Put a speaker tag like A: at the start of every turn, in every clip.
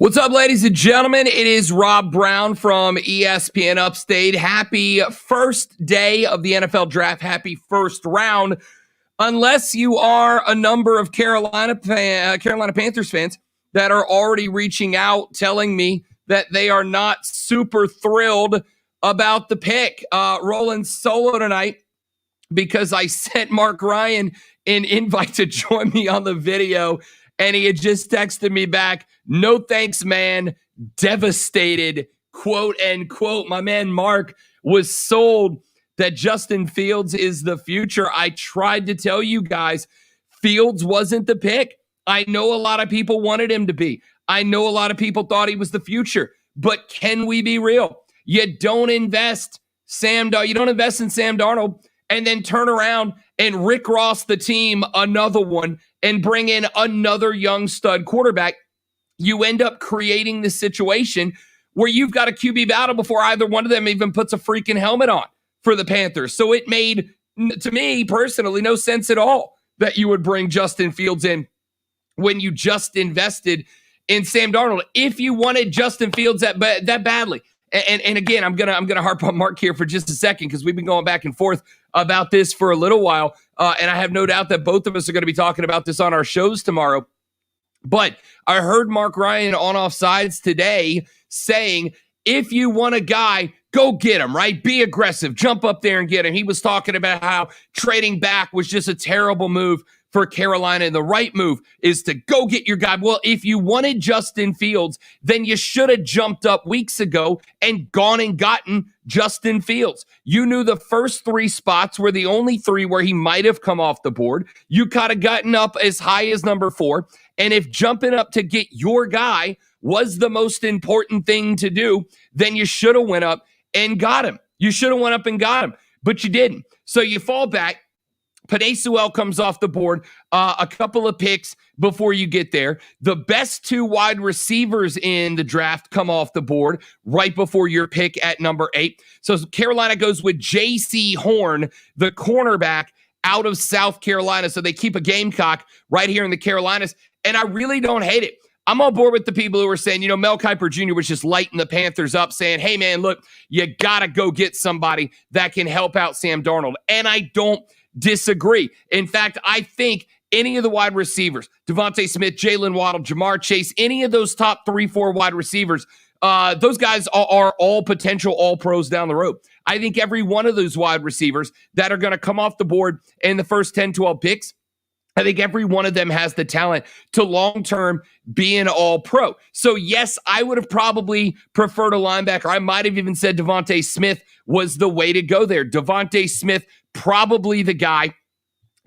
A: What's up, ladies and gentlemen? It is Rob Brown from ESPN Upstate. Happy first day of the NFL Draft. Happy first round. Unless you are a number of Carolina Panthers fans that are already reaching out, telling me that they are not super thrilled about the pick. Rolling solo tonight because I sent Mark Ryan an invite to join me on the video, and he had just texted me back, "No thanks, man. Devastated," quote, end quote. My man Mark was sold that Justin Fields is the future. I tried to tell you guys, Fields wasn't the pick. I know a lot of people wanted him to be. I know a lot of people thought he was the future. But can we be real? You don't invest you don't invest in Sam Darnold and then turn around and Rick Ross the team another one and bring in another young stud quarterback. You end up creating this situation where you've got a QB battle before either one of them even puts a freaking helmet on for the Panthers. So it made, to me personally, no sense at all that you would bring Justin Fields in when you just invested in Sam Darnold. If you wanted Justin Fields that badly. And again, I'm gonna harp on Mark here for just a second because we've been going back and forth about this for a little while. And I have no doubt that both of us are going to be talking about this on our shows tomorrow. But I heard Mark Ryan on Offsides today saying, if you want a guy, go get him, right? Be aggressive. Jump up there and get him. He was talking about how trading back was just a terrible move for Carolina, and the right move is to go get your guy. Well, if you wanted Justin Fields, then you should have jumped up weeks ago and gone and gotten Justin Fields. You knew the first three spots were the only three where he might have come off the board. You could have gotten up as high as number 4. And if jumping up to get your guy was the most important thing to do, then you should have went up and got him. You should have went up and got him, but you didn't. So you fall back. Penei Sewell comes off the board, a couple of picks before you get there. The best 2 wide receivers in the draft come off the board right before your pick at number 8. So Carolina goes with J.C. Horn, the cornerback out of South Carolina. So they keep a Gamecock right here in the Carolinas. And I really don't hate it. I'm on board with the people who are saying, Mel Kiper Jr. was just lighting the Panthers up, saying, hey, man, look, you got to go get somebody that can help out Sam Darnold. And I don't disagree. In fact, I think any of the wide receivers, Devontae Smith, Jalen Waddle, Jamar Chase, any of those top 3-4 wide receivers, those guys are all potential all-pros down the road. I think every one of those wide receivers that are going to come off the board in the first 10, 12 picks, I think every one of them has the talent to long-term be an all-pro. So, yes, I would have probably preferred a linebacker. I might have even said Devontae Smith was the way to go there. Devontae Smith, probably the guy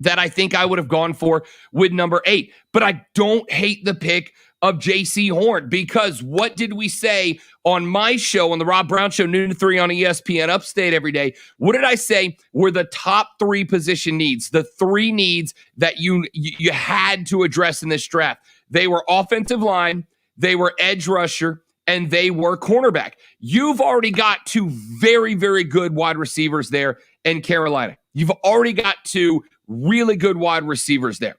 A: that I think I would have gone for with number 8. But I don't hate the pick of J.C. Horn, because what did we say on my show, on the Rob Brown Show, noon to 3 on ESPN Upstate every day? What did I say were the top 3 position needs, the 3 needs that you had to address in this draft? They were offensive line, they were edge rusher, and they were cornerback. You've already got 2 very, very good wide receivers there in Carolina. You've already got 2 really good wide receivers there.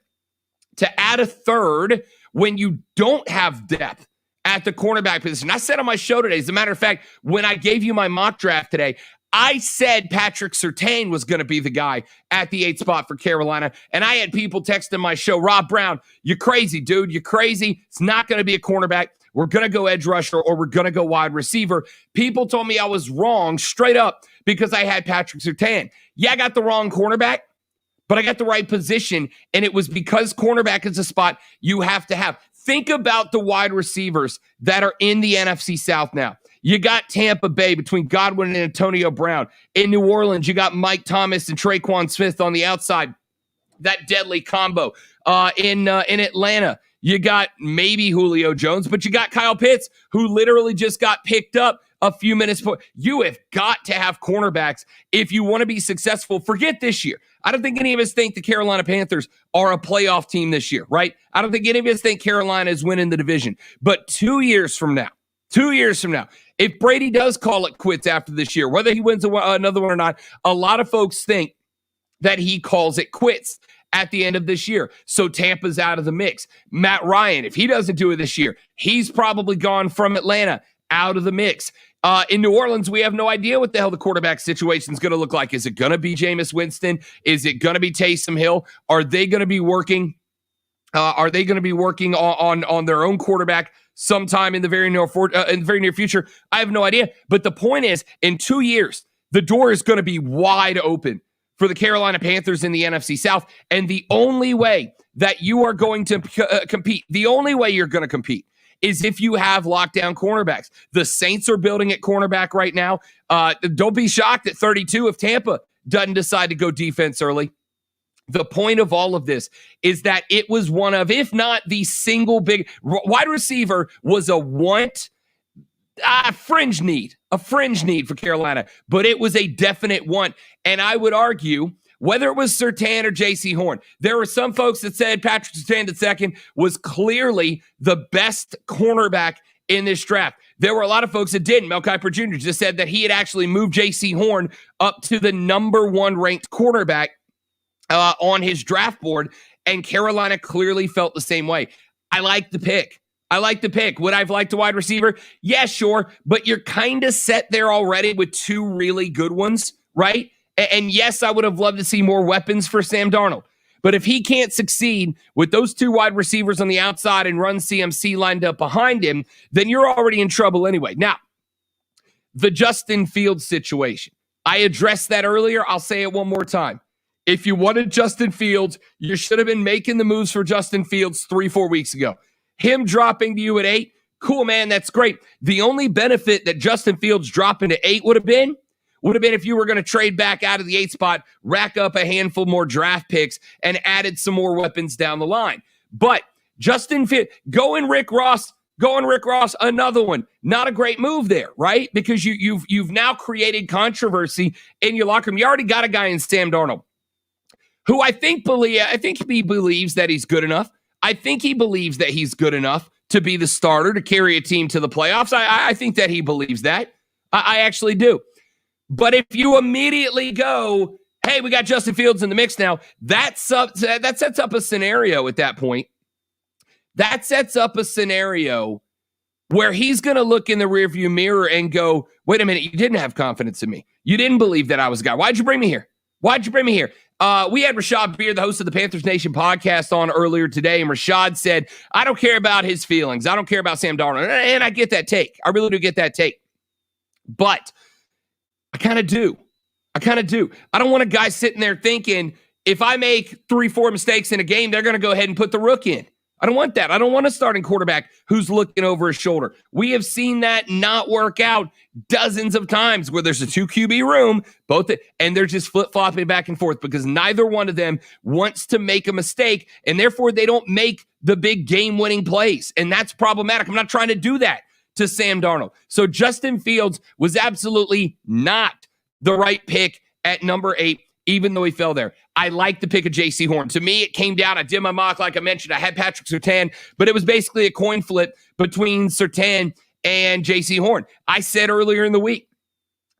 A: To add a third when you don't have depth at the cornerback position. I said on my show today, as a matter of fact, when I gave you my mock draft today, I said Patrick Surtain was going to be the guy at the 8th spot for Carolina. And I had people texting my show, Rob Brown, you're crazy, dude. You're crazy. It's not going to be a cornerback. We're going to go edge rusher or we're going to go wide receiver. People told me I was wrong straight up because I had Patrick Surtain. Yeah, I got the wrong cornerback, but I got the right position, and it was because cornerback is a spot you have to have. Think about the wide receivers that are in the NFC South now. You got Tampa Bay between Godwin and Antonio Brown. In New Orleans, you got Mike Thomas and Traquan Smith on the outside. That deadly combo. In Atlanta, you got maybe Julio Jones, but you got Kyle Pitts, who literally just got picked up a few minutes before. You have got to have cornerbacks if you want to be successful. Forget this year. I don't think any of us think the Carolina Panthers are a playoff team this year, right? I don't think any of us think Carolina is winning the division. But 2 years from now, if Brady does call it quits after this year, whether he wins another one or not, a lot of folks think that he calls it quits at the end of this year. So Tampa's out of the mix. Matt Ryan, if he doesn't do it this year, he's probably gone from Atlanta, out of the mix. In New Orleans, we have no idea what the hell the quarterback situation is going to look like. Is it going to be Jameis Winston? Is it going to be Taysom Hill? Are they going to be working? On their own quarterback sometime in the very near future? I have no idea. But the point is, in 2 years, the door is going to be wide open for the Carolina Panthers in the NFC South. And the only way that you are going to compete, the only way you're going to compete is if you have lockdown cornerbacks. The Saints are building at cornerback right now. Don't be shocked at 32 if Tampa doesn't decide to go defense early. The point of all of this is that it was one of, if not the single big wide receiver, was a fringe need for Carolina, but it was a definite want. And I would argue, whether it was Surtain or J.C. Horn, there were some folks that said Patrick Surtain II was clearly the best cornerback in this draft. There were a lot of folks that didn't. Mel Kiper Jr. just said that he had actually moved J.C. Horn up to the number 1 ranked cornerback on his draft board, and Carolina clearly felt the same way. I like the pick. Would I have liked a wide receiver? Yeah, sure, but you're kind of set there already with 2 really good ones, right? And yes, I would have loved to see more weapons for Sam Darnold. But if he can't succeed with those 2 wide receivers on the outside and run CMC lined up behind him, then you're already in trouble anyway. Now, the Justin Fields situation. I addressed that earlier. I'll say it one more time. If you wanted Justin Fields, you should have been making the moves for Justin Fields 3-4 weeks ago. Him dropping to you at 8, cool, man, that's great. The only benefit that Justin Fields dropping to 8 would have been if you were going to trade back out of the 8 spot, rack up a handful more draft picks, and added some more weapons down the line. But Justin Fields, going Rick Ross, another one. Not a great move there, right? Because you've now created controversy in your locker room. You already got a guy in Sam Darnold, who I think he believes that he's good enough. I think he believes that he's good enough to be the starter, to carry a team to the playoffs. I think that he believes that. I actually do. But if you immediately go, hey, we got Justin Fields in the mix now, that sets up a scenario at that point. That sets up a scenario where he's going to look in the rearview mirror and go, wait a minute, you didn't have confidence in me. You didn't believe that I was a guy. Why'd you bring me here? We had Rashad Beard, the host of the Panthers Nation podcast, on earlier today, and Rashad said, I don't care about his feelings. I don't care about Sam Darnold. And I get that take. I really do get that take. But I kind of do. I don't want a guy sitting there thinking, if I make 3-4 mistakes in a game, they're going to go ahead and put the rook in. I don't want that. I don't want a starting quarterback who's looking over his shoulder. We have seen that not work out dozens of times where there's a 2 QB room, and they're just flip-flopping back and forth because neither one of them wants to make a mistake, and therefore they don't make the big game-winning plays. And that's problematic. I'm not trying to do that to Sam Darnold. So Justin Fields was absolutely not the right pick at number 8, even though he fell there. I like the pick of J.C. Horn. To me, it came down. I did my mock, like I mentioned. I had Patrick Surtain, but it was basically a coin flip between Surtain and J.C. Horn. I said earlier in the week,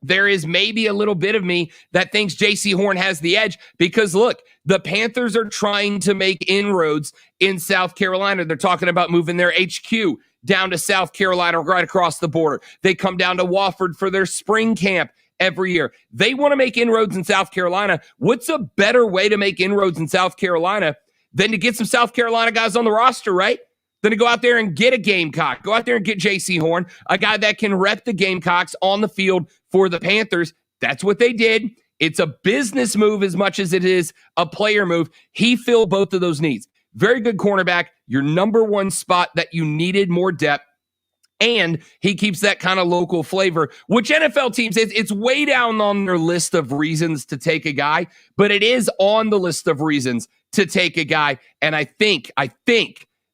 A: there is maybe a little bit of me that thinks J.C. Horn has the edge because, look, the Panthers are trying to make inroads in South Carolina. They're talking about moving their HQ down to South Carolina, right across the border. They come down to Wofford for their spring camp every year. They want to make inroads in South Carolina. What's a better way to make inroads in South Carolina than to get some South Carolina guys on the roster, right? Than to go out there and get a Gamecock. Go out there and get J.C. Horn, a guy that can rep the Gamecocks on the field for the Panthers. That's what they did. It's a business move as much as it is a player move. He filled both of those needs. Very good cornerback, your number 1 spot that you needed more depth. And he keeps that kind of local flavor, which NFL teams, it's way down on their list of reasons to take a guy, but it is on the list of reasons to take a guy. And I think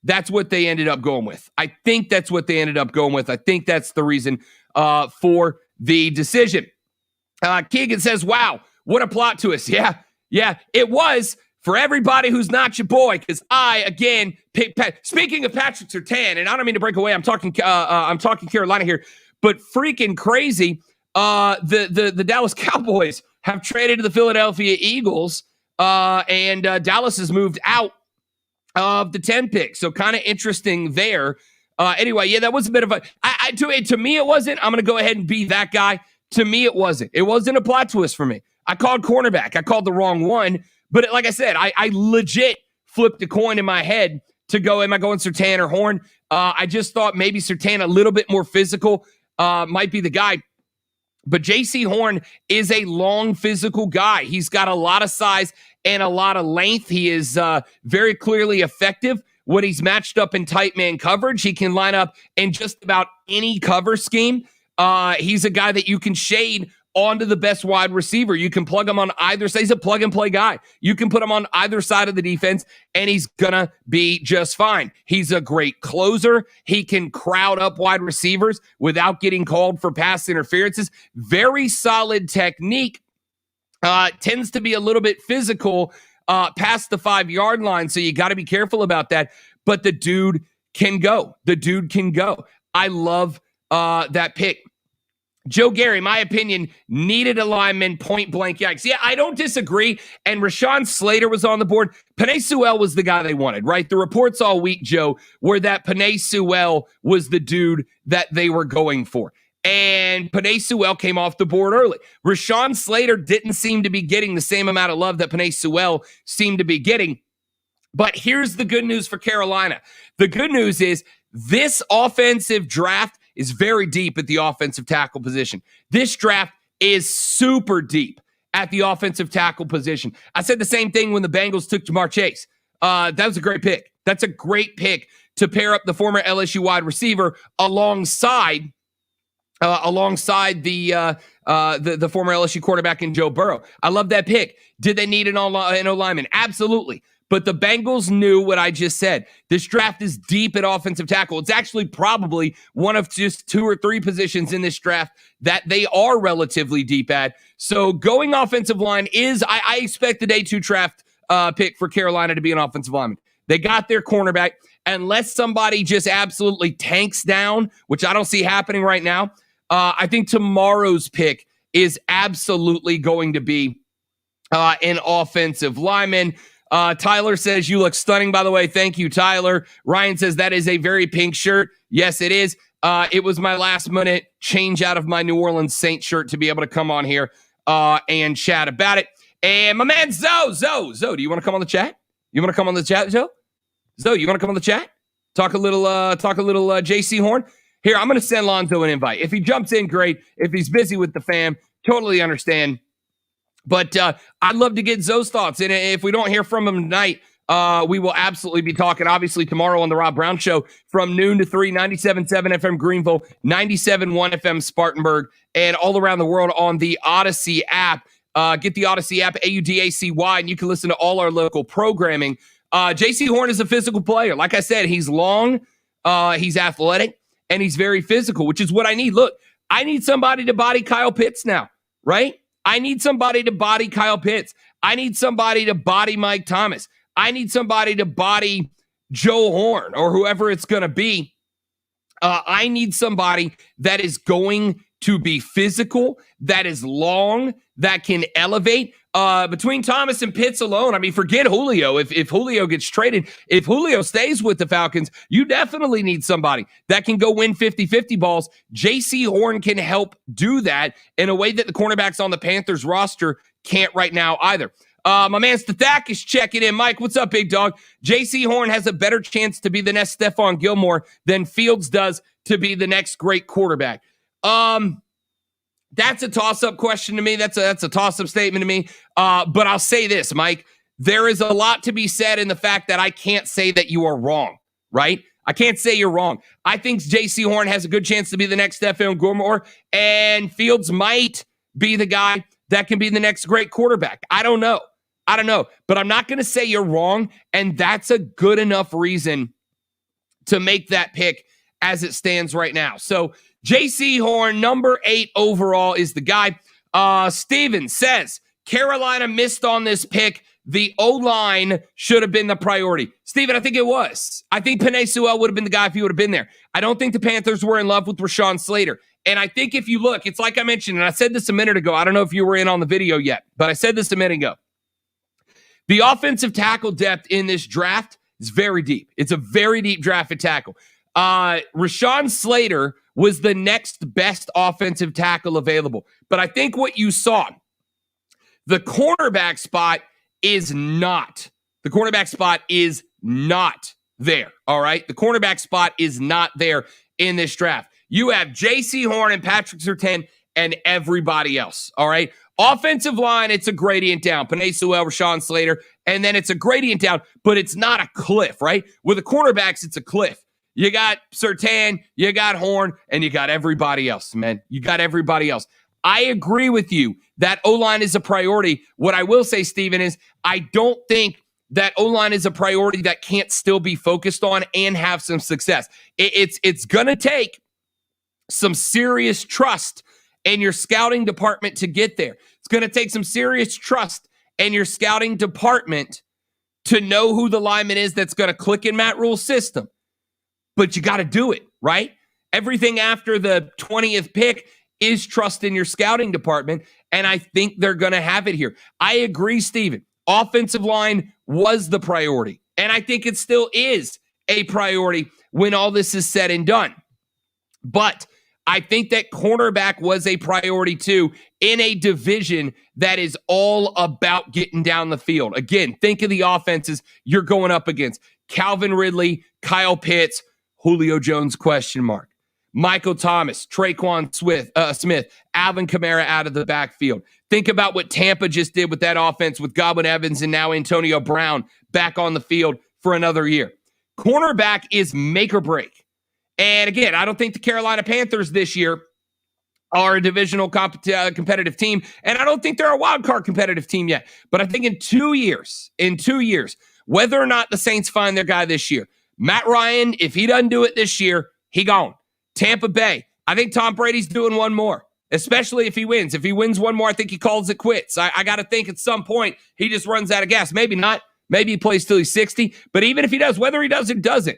A: that's what they ended up going with. I think that's the reason for the decision. Keegan says, wow, what a plot twist. Yeah, it was. For everybody who's not your boy, because I, again, speaking of Patrick Surtain, and I don't mean to break away, I'm talking Carolina here, but freaking crazy, the Dallas Cowboys have traded to the Philadelphia Eagles and Dallas has moved out of the 10 pick. So kind of interesting there. Anyway, yeah, that was a bit of a, to me, it wasn't. I'm going to go ahead and be that guy. To me, it wasn't. It wasn't a plot twist for me. I called cornerback. I called the wrong one. But like I said, I legit flipped a coin in my head to go, am I going Surtain or Horn? I just thought maybe Surtain, a little bit more physical, might be the guy. But J.C. Horn is a long physical guy. He's got a lot of size and a lot of length. He is very clearly effective when he's matched up in tight man coverage. He can line up in just about any cover scheme. He's a guy that you can shade onto the best wide receiver. You can plug him on either side. He's a plug-and-play guy. You can put him on either side of the defense, and he's going to be just fine. He's a great closer. He can crowd up wide receivers without getting called for pass interferences. Very solid technique. Tends to be a little bit physical past the 5-yard line, so you got to be careful about that. But the dude can go. I love that pick. Joe Gary, my opinion, needed a lineman, point blank, yikes. Yeah, I don't disagree. And Rashawn Slater was on the board. Penei Sewell was the guy they wanted, right? The reports all week, Joe, were that Penei Sewell was the dude that they were going for. And Penei Sewell came off the board early. Rashawn Slater didn't seem to be getting the same amount of love that Penei Sewell seemed to be getting. But here's the good news for Carolina. The good news is this offensive draft is very deep at the offensive tackle position. This draft is super deep at the offensive tackle position. I said the same thing when the Bengals took Jamar Chase. That was a great pick. That's a great pick to pair up the former LSU wide receiver alongside the former LSU quarterback in Joe Burrow. I love that pick. Did they need an O-lineman? Absolutely. But the Bengals knew what I just said. This draft is deep at offensive tackle. It's actually probably one of just 2 or 3 positions in this draft that they are relatively deep at. So going offensive line is, I expect the day 2 draft pick for Carolina to be an offensive lineman. They got their cornerback. Unless somebody just absolutely tanks down, which I don't see happening right now, I think tomorrow's pick is absolutely going to be an offensive lineman. Tyler says, you look stunning, by the way. Thank you, Tyler. Ryan says, that is a very pink shirt. Yes, it is. It was my last minute change out of my New Orleans Saints shirt to be able to come on here and chat about it. And my man, Zoe, do you want to come on the chat? You want to come on the chat, Zoe? Zoe, you want to come on the chat? Talk a little JC Horn? Here, I'm going to send Lonzo an invite. If he jumps in, great. If he's busy with the fam, totally understand. But I'd love to get Zoe's thoughts. And if we don't hear from him tonight, we will absolutely be talking, obviously, tomorrow on the Rob Brown Show from noon to 3, 97.7 FM Greenville, 97.1 FM Spartanburg, and all around the world on the Odyssey app. Get the Odyssey app, AUDACY, and you can listen to all our local programming. JC Horn is a physical player. Like I said, he's long, he's athletic, and he's very physical, which is what I need. Look, I need somebody to body Kyle Pitts now, right? I need somebody to body Kyle Pitts. I need somebody to body Mike Thomas. I need somebody to body Joe Horn or whoever it's going to be. I need somebody that is going to be physical, that is long, that can elevate. Between Thomas and Pitts alone, I mean, forget Julio. If Julio gets traded, if Julio stays with the Falcons, you definitely need somebody that can go win 50-50 balls. J.C. Horn can help do that in a way that the cornerbacks on the Panthers roster can't right now either. My man Stathak is checking in. Mike, what's up, big dog? J.C. Horn has a better chance to be the next Stephon Gilmore than Fields does to be the next great quarterback. That's a toss-up question to me. That's a toss-up statement to me. But I'll say this, Mike. There is a lot to be said in the fact that I can't say that you are wrong, right? I can't say you're wrong. I think J.C. Horn has a good chance to be the next Stephon Gilmore, and Fields might be the guy that can be the next great quarterback. I don't know. But I'm not going to say you're wrong, and that's a good enough reason to make that pick as it stands right now. So J.C. Horn, number 8 overall, is the guy. Steven says, Carolina missed on this pick. The O-line should have been the priority. Steven, I think it was. I think Penei Sewell would have been the guy if he would have been there. I don't think the Panthers were in love with Rashawn Slater. And I think if you look, it's like I mentioned, and I said this a minute ago. I don't know if you were in on the video yet, but I said this a minute ago. The offensive tackle depth in this draft is very deep. It's a very deep draft at tackle. Rashawn Slater was the next best offensive tackle available. But I think what you saw, the cornerback spot is not. The cornerback spot is not there, all right? The cornerback spot is not there in this draft. You have J.C. Horn and Patrick Surtain and everybody else, all right? Offensive line, it's a gradient down. Penei Sewell, Rashawn Slater, and then it's a gradient down, but it's not a cliff, right? With the cornerbacks, it's a cliff. You got Surtain, you got Horn, and you got everybody else, man. You got everybody else. I agree with you that O-line is a priority. What I will say, Steven, is I don't think that O-line is a priority that can't still be focused on and have some success. It's going to take some serious trust in your scouting department to get there. It's going to take some serious trust in your scouting department to know who the lineman is that's going to click in Matt Rule's system. But you got to do it, right? Everything after the 20th pick is trust in your scouting department, and I think they're going to have it here. I agree, Steven. Offensive line was the priority, and I think it still is a priority when all this is said and done. But I think that cornerback was a priority too in a division that is all about getting down the field. Again, think of the offenses you're going up against. Calvin Ridley, Kyle Pitts, Julio Jones, question mark. Michael Thomas, Traquan Smith, Alvin Kamara out of the backfield. Think about what Tampa just did with that offense with Godwin Evans and now Antonio Brown back on the field for another year. Cornerback is make or break. And again, I don't think the Carolina Panthers this year are a divisional competitive team, and I don't think they're a wild card competitive team yet. But I think in 2 years, whether or not the Saints find their guy this year, Matt Ryan, if he doesn't do it this year, he gone. Tampa Bay, I think Tom Brady's doing one more, especially if he wins. If he wins one more, I think he calls it quits. I got to think at some point he just runs out of gas. Maybe not. Maybe he plays till he's 60. But even if he does, whether he does or doesn't,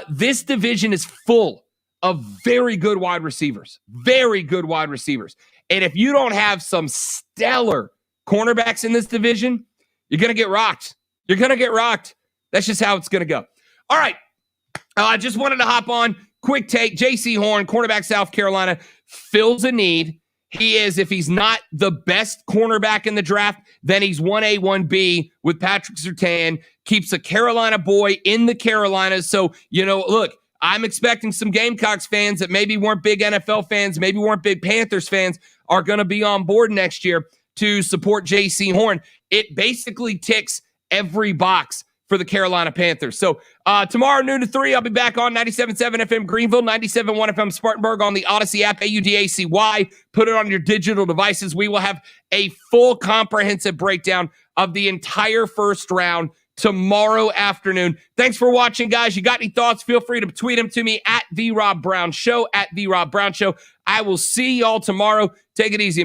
A: this division is full of very good wide receivers. Very good wide receivers. And if you don't have some stellar cornerbacks in this division, you're going to get rocked. You're going to get rocked. That's just how it's going to go. All right. I just wanted to hop on. Quick take. J.C. Horn, cornerback, South Carolina, fills a need. He is, if he's not the best cornerback in the draft, then he's 1A, 1B with Patrick Surtain, keeps a Carolina boy in the Carolinas. So, look, I'm expecting some Gamecocks fans that maybe weren't big NFL fans, maybe weren't big Panthers fans, are going to be on board next year to support J.C. Horn. It basically ticks every box for the Carolina Panthers. So tomorrow, noon to 3, I'll be back on 97.7 FM Greenville, 97.1 FM Spartanburg on the Odyssey app, AUDACY. Put it on your digital devices. We will have a full comprehensive breakdown of the entire first round tomorrow afternoon. Thanks for watching, guys. You got any thoughts? Feel free to tweet them to me at The Rob Brown Show, at The Rob Brown Show. I will see y'all tomorrow. Take it easy.